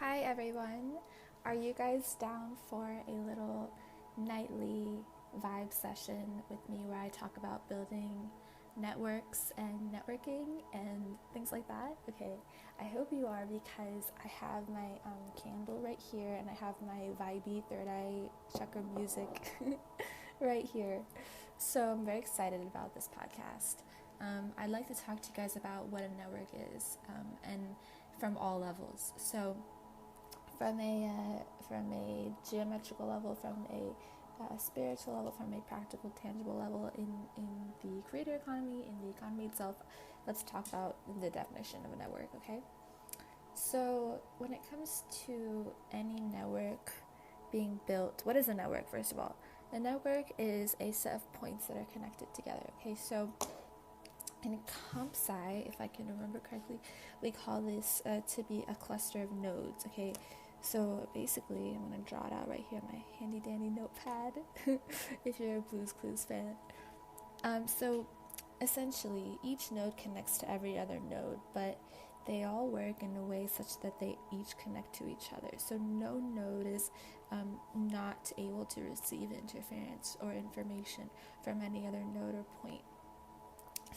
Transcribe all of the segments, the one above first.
Hi everyone. Are you guys down for a little nightly vibe session with me where I talk about building networks and networking and things like that? Okay, I hope you are because I have my candle right here and I have my vibey third eye chakra music right here. So I'm very excited about this podcast. I'd like to talk to you guys about what a network is and from all levels. So from a geometrical level, from a spiritual level, from a practical, tangible level, in the creator economy, in the economy itself. Let's talk about the definition of a network, okay? So when it comes to any network being built, what is a network, first of all? A network is a set of points that are connected together, okay? So in comp sci, if I can remember correctly, we call this to be a cluster of nodes, okay? So basically, I'm going to draw it out right here on my handy dandy notepad if you're a Blue's Clues fan. So essentially, each node connects to every other node, but they all work in a way such that they each connect to each other. So no node is not able to receive interference or information from any other node or point.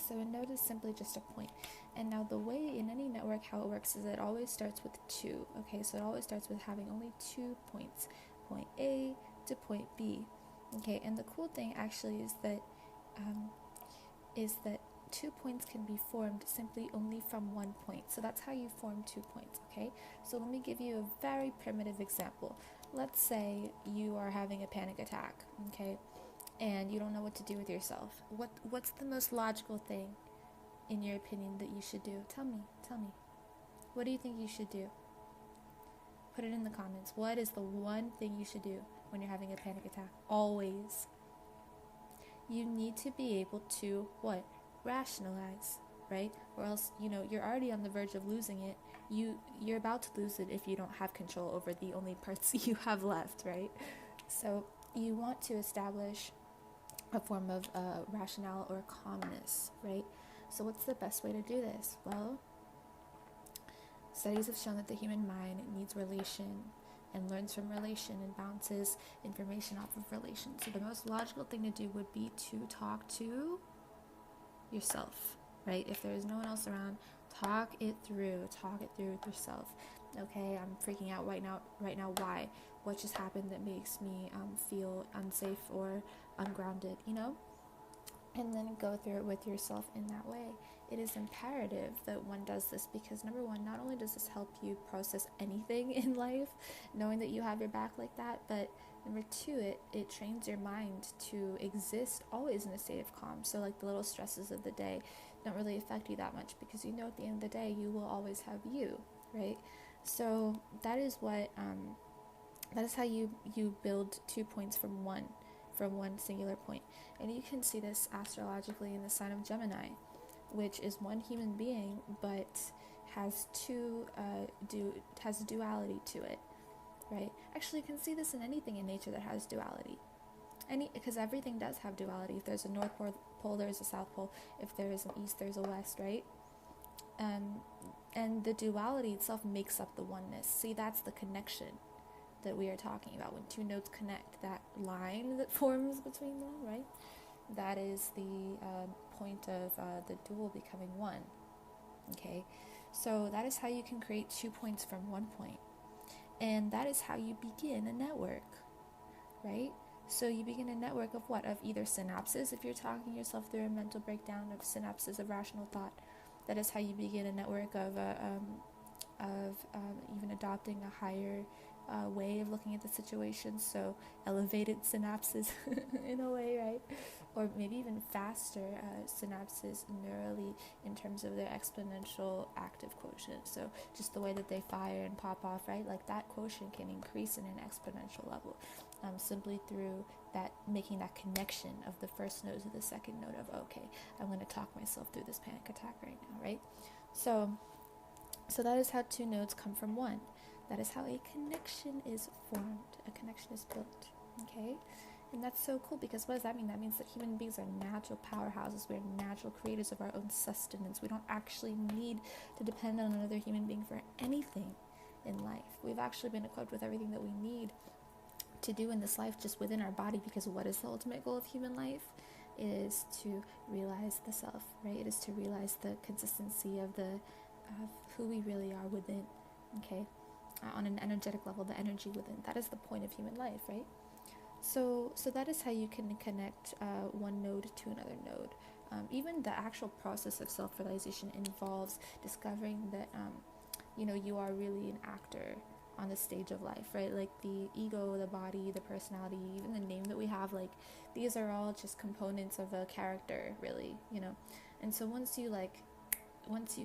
So a node is simply just a point. And now the way in any network how it works is it always starts with 2. Okay, so it always starts with having only 2 points, point A to point B. Okay, and the cool thing actually is that 2 points can be formed simply only from 1 point. So that's how you form 2 points. Okay, so let me give you a very primitive example. Let's say you are having a panic attack. Okay, and you don't know what to do with yourself. What's the most logical thing, in your opinion, that you should do? Tell me. What do you think you should do? Put it in the comments. What is the one thing you should do when you're having a panic attack? Always. You need to be able to, what? Rationalize, right? Or else, you're already on the verge of losing it. You're about to lose it if you don't have control over the only parts you have left, right? So you want to establish a form of rationale or calmness, right? So what's the best way to do this? Well, studies have shown that the human mind needs relation and learns from relation and bounces information off of relation. So the most logical thing to do would be to talk to yourself, right? If there is no one else around, talk it through with yourself. Okay, I'm freaking out right now. Why? What just happened that makes me feel unsafe or ungrounded, and then go through it with yourself in that way. It is imperative that one does this because, number one, not only does this help you process anything in life, knowing that you have your back like that, but number two, it trains your mind to exist always in a state of calm. So like the little stresses of the day don't really affect you that much because you know at the end of the day you will always have you, right? So that is how you build 2 points from one singular point. And you can see this astrologically in the sign of Gemini, which is one human being but has has duality to it, right? Actually, you can see this in anything in nature that has duality. Because everything does have duality. If there's a north pole, there's a south pole. If there is an east, there's a west, right? And the duality itself makes up the oneness. See, that's the connection that we are talking about. When two nodes connect, that line that forms between them, right? That is the point of the dual becoming one. Okay, so that is how you can create 2 points from 1 point, and that is how you begin a network, right? So you begin a network of what? Of either synapses, if you're talking yourself through a mental breakdown of synapses of rational thought. That is how you begin a network of even adopting a higher way of looking at the situation, so elevated synapses in a way, right? Or maybe even faster synapses neurally in terms of their exponential active quotient. So just the way that they fire and pop off, right? Like that quotient can increase in an exponential level simply through that, making that connection of the first node to the second node of, okay, I'm going to talk myself through this panic attack right now, right? So that is how 2 nodes come from 1. That is how a connection is formed. A connection is built. Okay? And that's so cool because what does that mean? That means that human beings are natural powerhouses. We're natural creators of our own sustenance. We don't actually need to depend on another human being for anything. in life. We've actually been equipped with everything that we need to do in this life just within our body, because what is the ultimate goal of human life? It is to realize the self, right? It is to realize the consistency of who we really are within, okay? On an energetic level, the energy within. That is the point of human life, right? So that is how you can connect one node to another node. Even the actual process of self-realization involves discovering that, you are really an actor on the stage of life, right? Like the ego, the body, the personality, even the name that we have, like these are all just components of a character, really, And so once you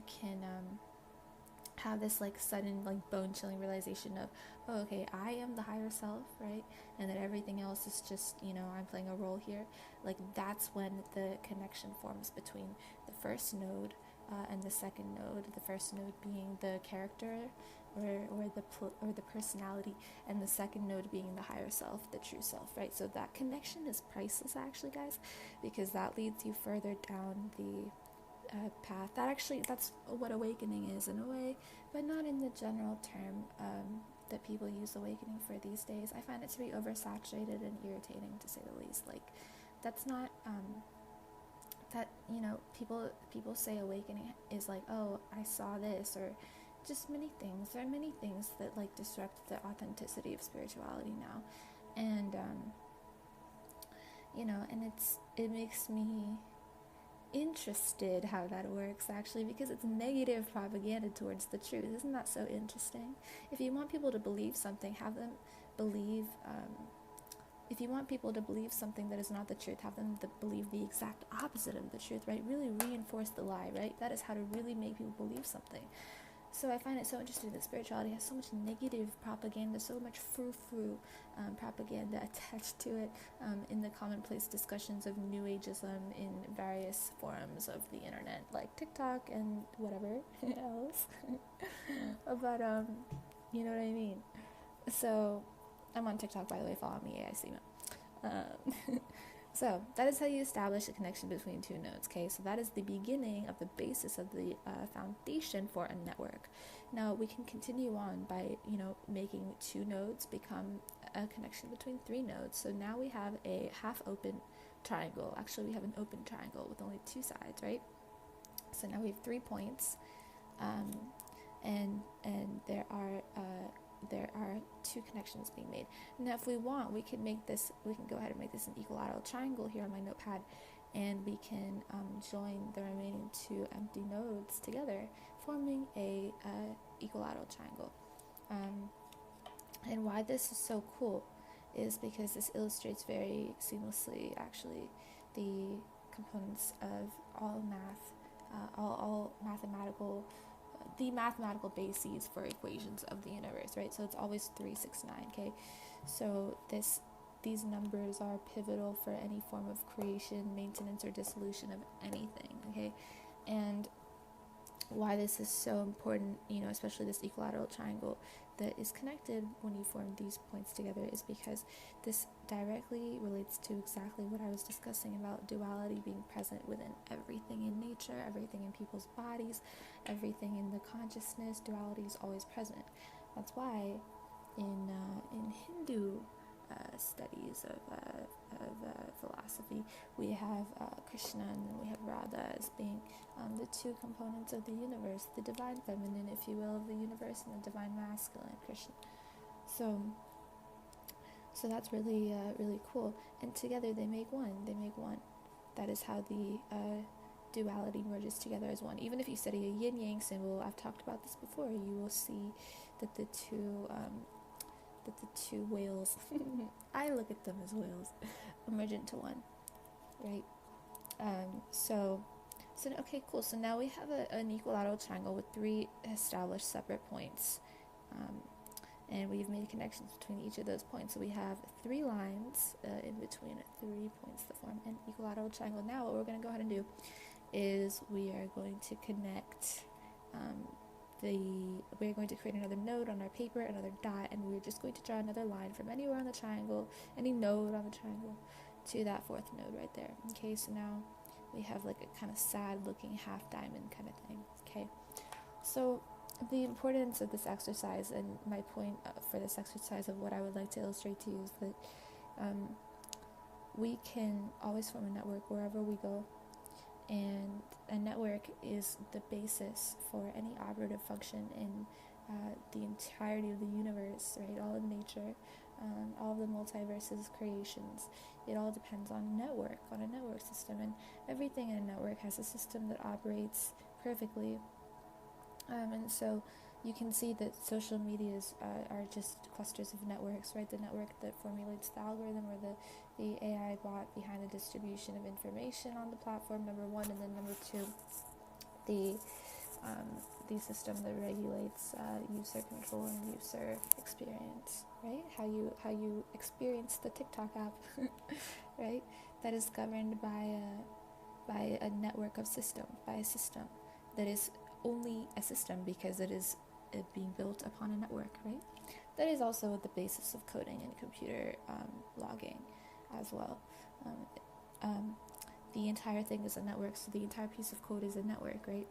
can have this like sudden like bone-chilling realization of, oh, okay, I am the higher self, right? And that everything else is just, I'm playing a role here. Like that's when the connection forms between the first node and the second node. The first node being the character or the personality, and the second node being the higher self, the true self, right? So that connection is priceless, actually, guys, because that leads you further down the path. That's what awakening is in a way, but not in the general term that people use awakening for these days. I find it to be oversaturated and irritating, to say the least. Like, that's not that people say awakening is like, oh, I saw this, or just many things. There are many things that like disrupt the authenticity of spirituality now, and and it makes me interested how that works, actually, because it's negative propaganda towards the truth. Isn't that so interesting? If you want people to believe something, have them believe if you want people to believe something that is not the truth, have them believe the exact opposite of the truth, right? Really reinforce the lie, right? That is how to really make people believe something. So I find it so interesting that spirituality has so much negative propaganda, so much frou-frou propaganda attached to it in the commonplace discussions of New Ageism in various forums of the internet, like TikTok and whatever else. But, you know what I mean? So, I'm on TikTok, by the way, follow me, AIC. So that is how you establish a connection between two nodes, okay? So that is the beginning of the basis of the foundation for a network. Now we can continue on by, making two nodes become a connection between three nodes. So now we have a half-open triangle. Actually, we have an open triangle with only two sides, right? So now we have 3 points, and there are two connections being made. Now, if we want, we can go ahead and make this an equilateral triangle here on my notepad, and we can join the remaining two empty nodes together, forming a equilateral triangle. And why this is so cool is because this illustrates very seamlessly, actually, the components of all math, all mathematical. The mathematical bases for equations of the universe, right? So it's always 3, 6, 9, okay? So these numbers are pivotal for any form of creation, maintenance, or dissolution of anything, okay? And why this is so important, especially this equilateral triangle that is connected when you form these points together, is because this directly relates to exactly what I was discussing about duality being present within everything in nature, everything in people's bodies, everything in the consciousness. Duality is always present. That's why in Hindu studies of philosophy, we have Krishna and then we have Radha as being the two components of the universe, the divine feminine, if you will, of the universe, and the divine masculine, Krishna. So that's really really cool, and together they make one. That is how the duality merges together as one. Even if you study a yin-yang symbol, I've talked about this before, you will see that the two whales I look at them as whales merge into one, right? So okay, cool. So now we have an equilateral triangle with 3 established separate points, and we've made connections between each of those points. So we have 3 lines in between 3 points that form an equilateral triangle. Now what we're going to go ahead and do is we are going to connect we're going to create another node on our paper, another dot, and we're just going to draw another line from anywhere on the triangle, any node on the triangle, to that 4th node right there. Okay, so now we have like a kind of sad looking half diamond kind of thing. Okay, so the importance of this exercise, and my point for this exercise of what I would like to illustrate to you, is that we can always form a network wherever we go, and a network is the basis for any operative function in the entirety of the universe, right? All of nature, all of the multiverses, creations. It all depends on a network system, and everything in a network has a system that operates perfectly. And so you can see that social medias are just clusters of networks, right? The network that formulates the algorithm, or the AI bot behind the distribution of information on the platform, number one, and then number two, the system that regulates user control and user experience, right? How you experience the TikTok app, right? That is governed by a network of system, by a system that is only a system because it is being built upon a network, right? That is also the basis of coding and computer logging as well. The entire thing is a network, so the entire piece of code is a network, right?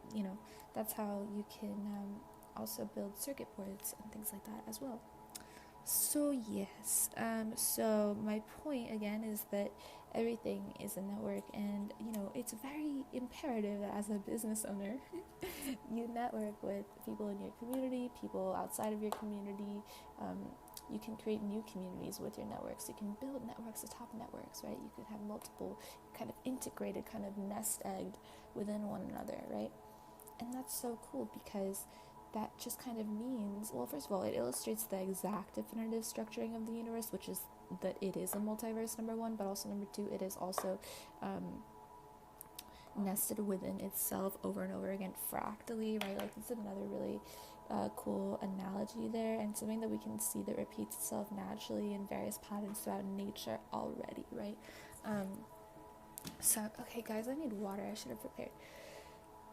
That's how you can also build circuit boards and things like that as well. So yes, so my point again is that everything is a network, and it's very imperative that as a business owner you network with people in your community, people outside of your community. You can create new communities with your networks. You can build networks atop networks, right? You can have multiple kind of integrated, kind of nest egged within one another, right? And that's so cool, because that just kind of means, well, first of all, it illustrates the exact definitive structuring of the universe, which is that it is a multiverse, number one, but also number two, it is also nested within itself over and over again fractally, right? Like, this is another really cool analogy there, and something that we can see that repeats itself naturally in various patterns throughout nature already, right? So, okay, guys, I need water. I should have prepared.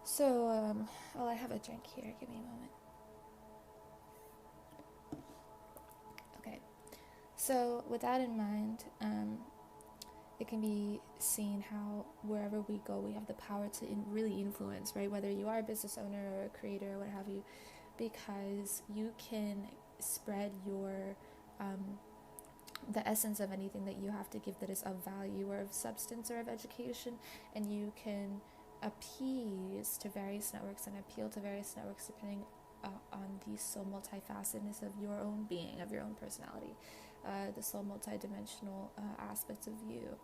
So, I have a drink here. Give me a moment. Okay. So, with that in mind, it can be seen how wherever we go, we have the power to really influence, right? Whether you are a business owner or a creator or what have you, because you can spread your the essence of anything that you have to give that is of value or of substance or of education, and you can appease to various networks and appeal to various networks depending on the soul multifacetedness of your own being, of your own personality, the soul multidimensional aspects of you.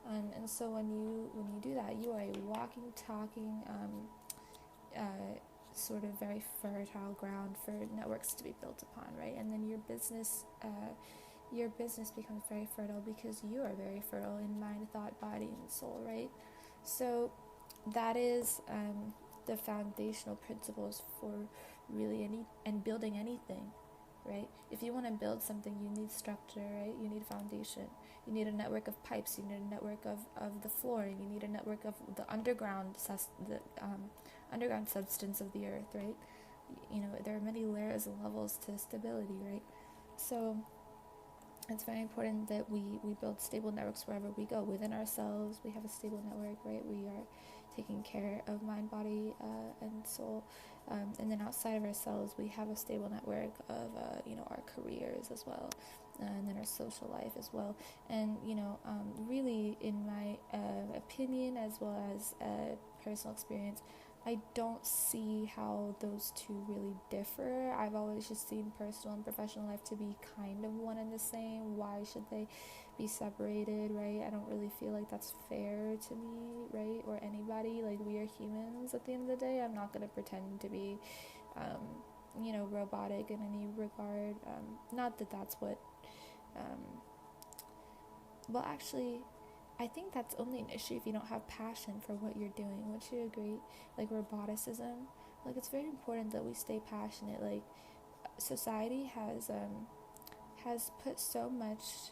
And so when you do that, you are a walking, talking, sort of very fertile ground for networks to be built upon, right? And then your business becomes very fertile because you are very fertile in mind, thought, body, and soul, right? So that is the foundational principles for really building anything, right? If you want to build something, you need structure, right? You need foundation. You need a network of pipes. You need a network of the flooring. You need a network of the underground substance of the earth, right? There are many layers and levels to stability, right? So it's very important that we build stable networks wherever we go. Within ourselves, we have a stable network, right? We are taking care of mind, body, and soul. And then outside of ourselves, we have a stable network of, our careers as well, and then our social life as well. And, really, in my opinion, as well as personal experience, I don't see how those two really differ. I've always just seen personal and professional life to be kind of one and the same. Why should they be separated, right? I don't really feel like that's fair to me, right? Or anybody. Like, we are humans at the end of the day. I'm not going to pretend to be, robotic in any regard. Not that that's what, well, actually, I think that's only an issue if you don't have passion for what you're doing. Would you agree? Like, roboticism, like, it's very important that we stay passionate. Like, society has put so much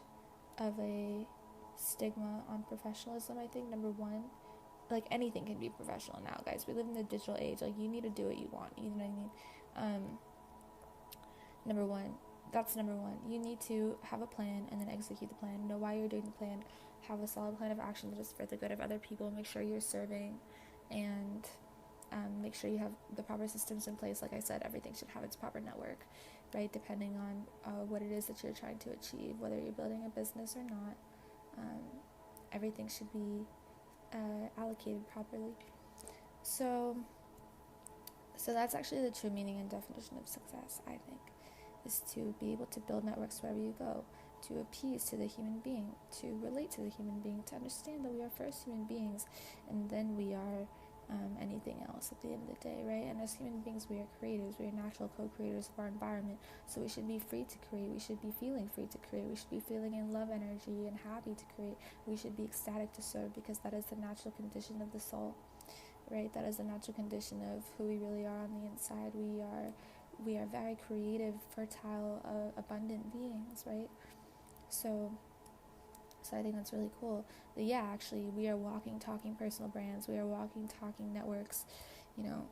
of a stigma on professionalism. I think, number one, like, anything can be professional now, guys. We live in the digital age. Like, you need to do what you want. You know what I mean? Number one. That's number one. You need to have a plan and then execute the plan. Know why you're doing the plan. Have a solid plan of action that is for the good of other people. Make sure you're serving, and make sure you have the proper systems in place. Like I said, everything should have its proper network, right? Depending on what it is that you're trying to achieve, whether you're building a business or not, everything should be allocated properly. So that's actually the true meaning and definition of success, I think, is to be able to build networks wherever you go, to appease to the human being, to relate to the human being, to understand that we are first human beings, and then we are anything else at the end of the day, right? And as human beings, we are creators, we are natural co-creators of our environment, so we should be free to create, we should be feeling free to create, we should be feeling in love energy and happy to create, we should be ecstatic to serve, because that is the natural condition of the soul, right? That is the natural condition of who we really are on the inside. We are very creative, fertile, abundant beings, right? So I think that's really cool. But yeah, actually, we are walking, talking personal brands. We are walking, talking networks.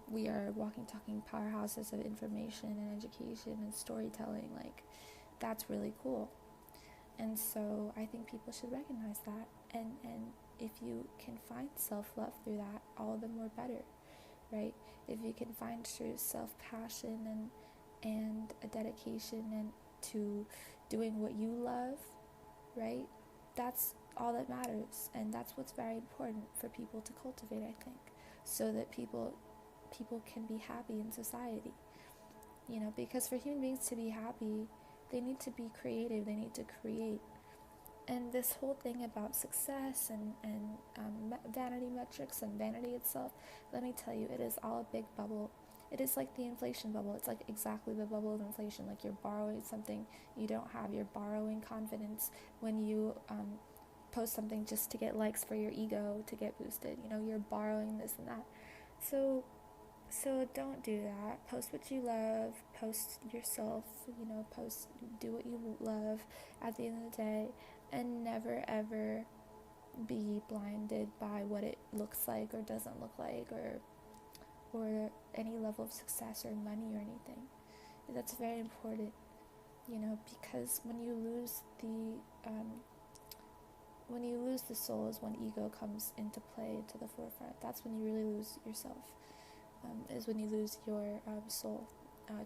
We are walking, talking powerhouses of information and education and storytelling. Like, that's really cool. And so I think people should recognize that. And if you can find self-love through that, all the more better, right? If you can find true self-passion and a dedication and to doing what you love, right? That's all that matters, and that's what's very important for people to cultivate, I think, so that people can be happy in society. Because for human beings to be happy, they need to be creative, they need to create. And this whole thing about success and vanity metrics and vanity itself, let me tell you, it is all a big bubble. It is like the inflation bubble. It's like exactly the bubble of inflation. Like, you're borrowing something you don't have. You're borrowing confidence when you post something just to get likes for your ego to get boosted. You're borrowing this and that. So don't do that. Post what you love. Post yourself. Do what you love at the end of the day. And never ever be blinded by what it looks like or doesn't look like, or any level of success or money or anything. That's very important, because when you lose the soul is when ego comes into play, to the forefront. That's when you really lose yourself, is when you lose your soul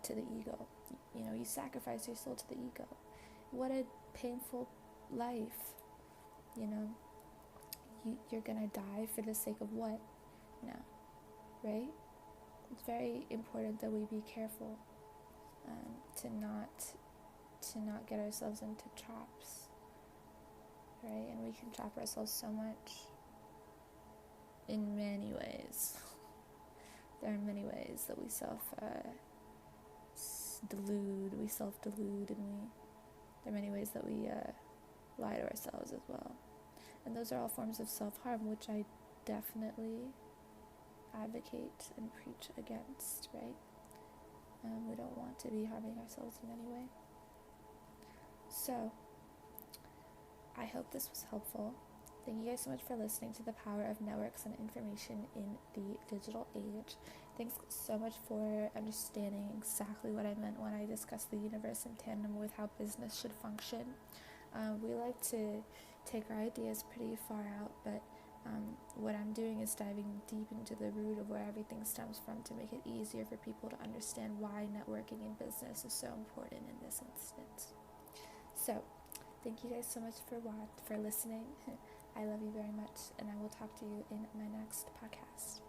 to the ego. You sacrifice your soul to the ego. What a painful life. You're gonna die for the sake of what now, right? It's very important that we be careful to not get ourselves into traps, right? And we can trap ourselves so much in many ways. There are many ways that we self-delude, and there are many ways that we lie to ourselves as well. And those are all forms of self-harm, which I definitely advocate and preach against, right? We don't want to be harming ourselves in any way. So, I hope this was helpful. Thank you guys so much for listening to the power of networks and information in the digital age. Thanks so much for understanding exactly what I meant when I discussed the universe in tandem with how business should function. We like to take our ideas pretty far out, but what I'm doing is diving deep into the root of where everything stems from to make it easier for people to understand why networking in business is so important in this instance. So, thank you guys so much for listening. I love you very much, and I will talk to you in my next podcast.